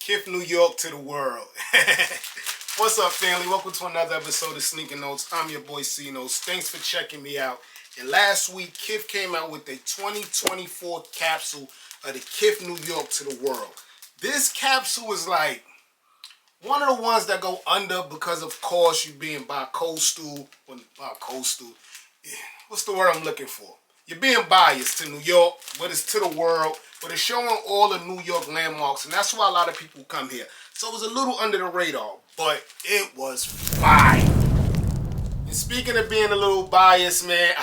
Kith, New York to the world. What's up, family? Welcome to another episode of Sneaker Notes. I'm your boy C Notes. Thanks for checking me out. And last week, Kith came out with a 2024 capsule of the Kith, New York to the world. This capsule is like one of the ones that go under because of course you being bi-coastal. What's the word I'm looking for? You're being biased to New York, but it's to the world, but it's showing all the New York landmarks, and that's why a lot of people come here. So it was a little under the radar, but it was fire. And speaking of being a little biased, man,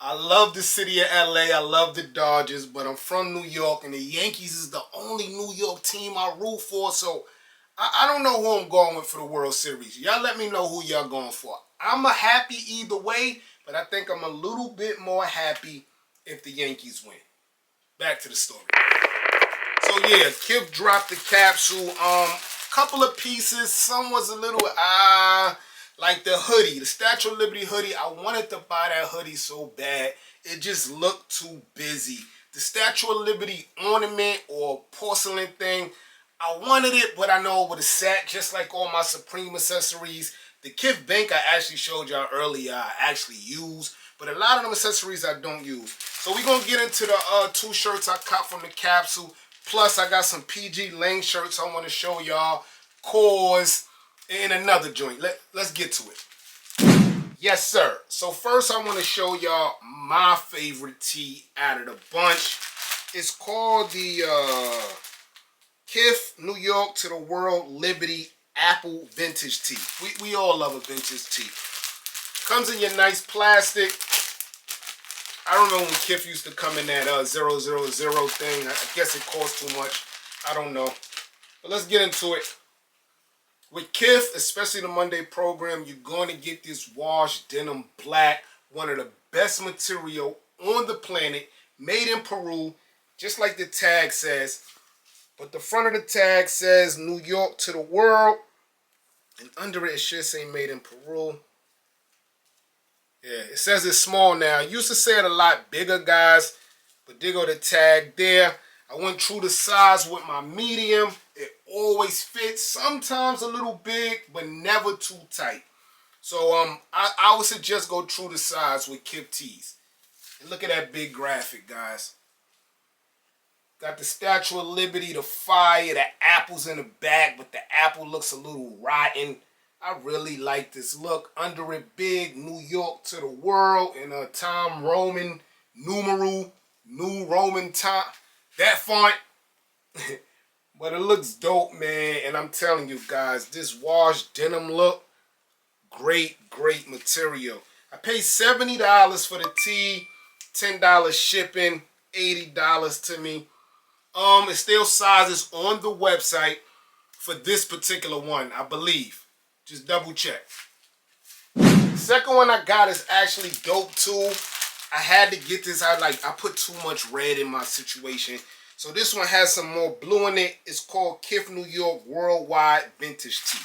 I love the city of LA, I love the Dodgers, but I'm from New York, and the Yankees is the only New York team I root for, so I don't know who I'm going with for the World Series. Y'all let me know who y'all going for. I'm happy either way, but I think I'm a little bit more happy if the Yankees win. Back to the story. So yeah, Kith dropped the capsule. Couple of pieces. Some was a little like the hoodie, the Statue of Liberty hoodie. I wanted to buy that hoodie so bad. It just looked too busy. The Statue of Liberty ornament or porcelain thing, I wanted it, but I know it would have sat just like all my Supreme accessories. The Kith bank I actually showed y'all earlier I actually use, but a lot of them accessories I don't use. So we're going to get into the two shirts I caught from the capsule. Plus I got some PG Lang shirts I want to show y'all. KAWS and another joint. Let's get to it. Yes, sir. So first I want to show y'all my favorite tee out of the bunch. It's called the Kith, New York to the World Liberty Apple Vintage Tee. We all love a vintage tee. Comes in your nice plastic. I don't know when Kith used to come in that 000 thing. I guess it cost too much. I don't know. But let's get into it. With Kith, especially the Monday program, you're going to get this washed denim black. One of the best material on the planet. Made in Peru. Just like the tag says. But the front of the tag says New York to the world. And under it, it should say made in Peru. Yeah, it says it's small now. I used to say it a lot bigger, guys. But there go the tag there. I went true to size with my medium. It always fits. Sometimes a little big, but never too tight. So I would suggest go true to size with Kith tees. And look at that big graphic, guys. Got the Statue of Liberty, the fire, the apples in the back, but the apple looks a little rotten. I really like this look. Under it, big, New York to the world, in a Time Roman numeral, New Roman time. That font. But it looks dope, man. And I'm telling you guys, this washed denim look, great, great material. I paid $70 for the tee, $10 shipping, $80 to me. It still sizes on the website for this particular one, I believe. Just double check. The second one I got is actually dope too. I had to get this. I put too much red in my situation. So this one has some more blue in it. It's called Kith New York Worldwide Vintage Tee.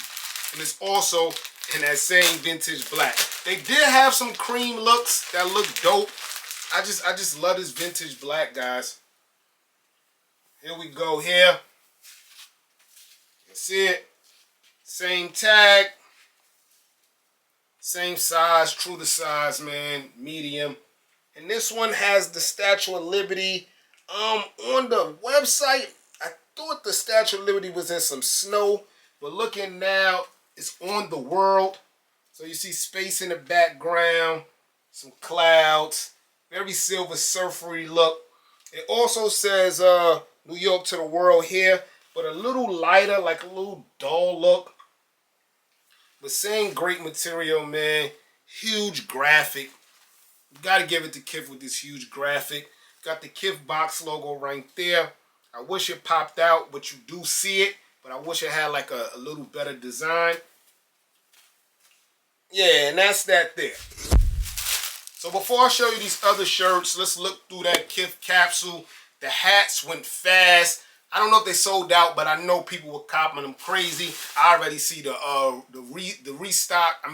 And it's also in that same vintage black. They did have some cream looks that look dope. I just love this vintage black, guys. Here we go here. You see it? Same tag. Same size, true to size, man. Medium. And this one has the Statue of Liberty. On the website, I thought the Statue of Liberty was in some snow. But looking now, it's on the world. So you see space in the background. Some clouds. Very silver surfery look. It also says New York to the world here, but a little lighter, like a little dull look. But same great material, man. Huge graphic. You gotta give it to Kith with this huge graphic. Got the Kith box logo right there. I wish it popped out, but you do see it. But I wish it had like a little better design. Yeah, and that's that there. So before I show you these other shirts, let's look through that Kith capsule. The hats went fast. I don't know if they sold out, but I know people were copping them crazy. I already see the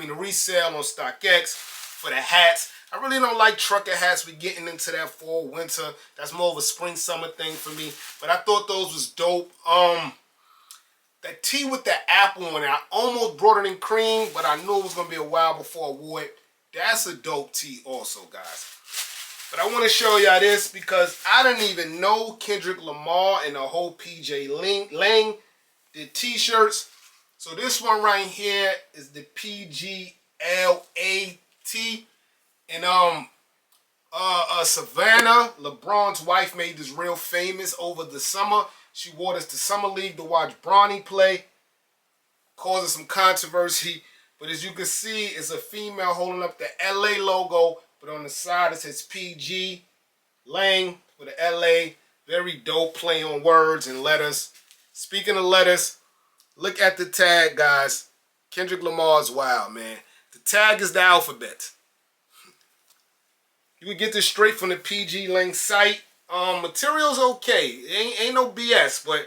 resale on StockX for the hats. I really don't like trucker hats. We're getting into that fall, winter. That's more of a spring, summer thing for me. But I thought those was dope. That tee with the apple on it, I almost brought it in cream, but I knew it was going to be a while before I wore it. That's a dope tee also, guys. But I want to show y'all this because I didn't even know Kendrick Lamar and the whole PJ Lang did t-shirts. So this one right here is the PGLAT. And Savannah, LeBron's wife, made this real famous over the summer. She wore this to Summer League to watch Bronny play, causing some controversy. But as you can see, it's a female holding up the LA logo, but on the side it says PG Lang with the LA. Very dope play on words and letters. Speaking of letters, look at the tag, guys. Kendrick Lamar's wild, man. The tag is the alphabet. You can get this straight from the PG Lang site. Material's okay. Ain't no BS, but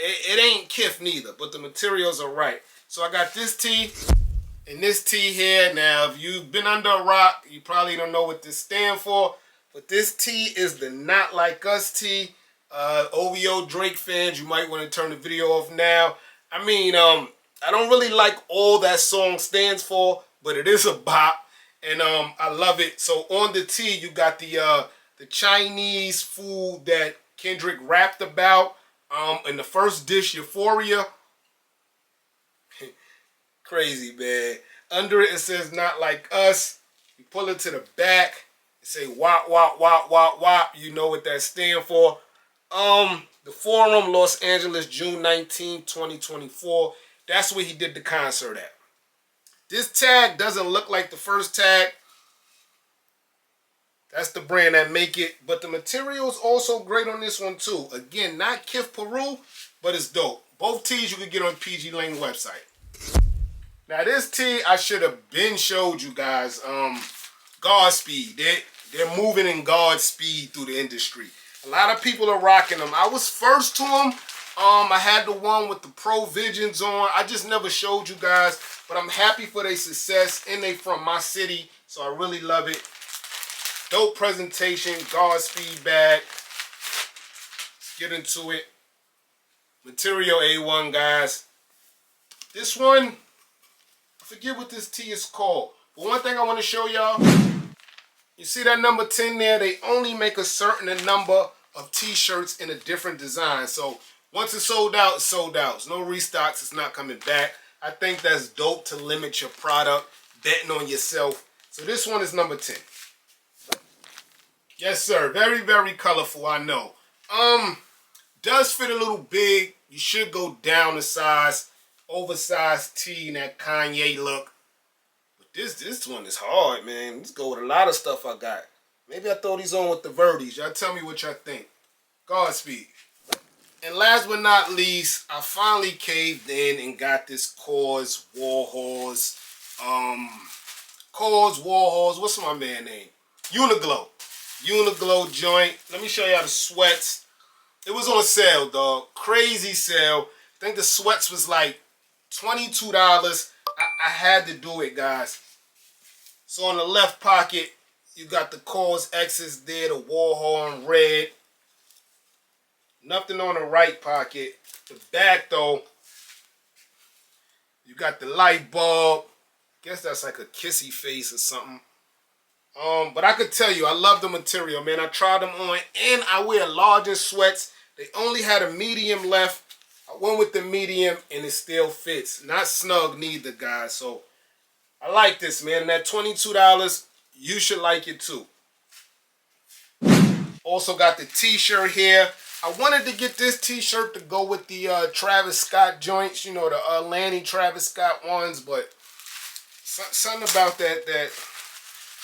it ain't Kith neither. But the materials are right. So I got this tee and this tee here. Now, if you've been under a rock, you probably don't know what this stands for. But this tee is the Not Like Us tee. OVO Drake fans, you might want to turn the video off now. I mean, I don't really like all that song stands for, but it is a bop. And I love it. So on the tee, you got the Chinese food that Kendrick rapped about in the first dish, Euphoria. Crazy, man. Under it, it says Not Like Us. You pull it to the back. It say wop, wop, wop, wop, wop. You know what that stands for. The Forum, Los Angeles, June 19, 2024. That's where he did the concert at. This tag doesn't look like the first tag. That's the brand that make it. But the material is also great on this one too. Again, not Kith Peru, but it's dope. Both tees you can get on PG Lang website. Now this tee I should have been showed you guys. Godspeed. They're moving in Godspeed through the industry. A lot of people are rocking them. I was first to them. I had the one with the Pro Visions on. I just never showed you guys. But I'm happy for their success. And they from my city. So I really love it. Dope presentation. Godspeed bag. Let's get into it. Material A1, guys. This one, I forget what this tee is called. But one thing I want to show y'all. You see that number 10 there? They only make a certain number of t-shirts in a different design. So once it's sold out, it's sold out. It's no restocks. It's not coming back. I think that's dope to limit your product, betting on yourself. So this one is number 10. Yes, sir. Very, very colorful, I know. Does fit a little big. You should go down a size. Oversized tee and that Kanye look. But this one is hard, man. Let's go with a lot of stuff I got. Maybe I throw these on with the Verdes. Y'all tell me what y'all think. Godspeed. And last but not least, I finally caved in and got this KAWS Warhorse. KAWS Warhorse. What's my man name? Uniqlo. Uniqlo joint. Let me show y'all the sweats. It was on sale, dog. Crazy sale. I think the sweats was like $22. I had to do it, guys. So on the left pocket, you got the KAWS X's there, the Warhorse red. Nothing on the right pocket. The back, though, you got the light bulb. Guess that's like a kissy face or something. But I could tell you, I love the material, man. I tried them on, and I wear larger sweats. They only had a medium left. I went with the medium, and it still fits. Not snug neither, guys. So I like this, man. And that $22, you should like it too. Also got the t-shirt here. I wanted to get this t-shirt to go with the Travis Scott joints, you know, the Lanny Travis Scott ones, but something about that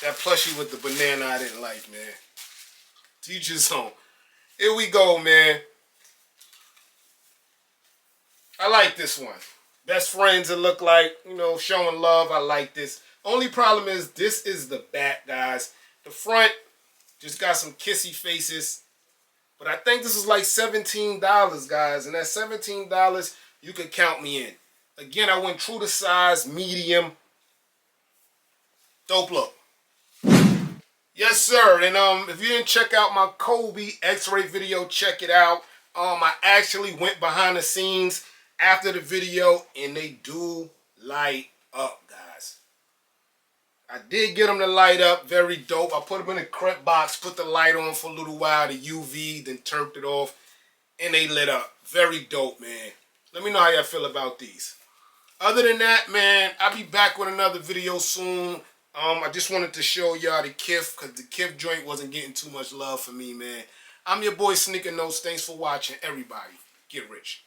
plushie with the banana I didn't like, man. Teacher's own. Here we go, man. I like this one. Best friends, it look like, you know, showing love. I like this. Only problem is this is the back, guys. The front just got some kissy faces. But I think this is like $17, guys. And at $17, you could count me in. Again, I went true to size, medium. Dope look. Yes, sir. And if you didn't check out my Kobe X-ray video, check it out. I actually went behind the scenes after the video, and they do light up, guys. I did get them to light up. Very dope. I put them in a crep box, put the light on for a little while, the UV, then turned it off, and they lit up. Very dope, man. Let me know how y'all feel about these. Other than that, man, I'll be back with another video soon. I just wanted to show y'all the Kith, because the Kith joint wasn't getting too much love for me, man. I'm your boy Sneaker Notes. Thanks for watching, everybody. Get rich.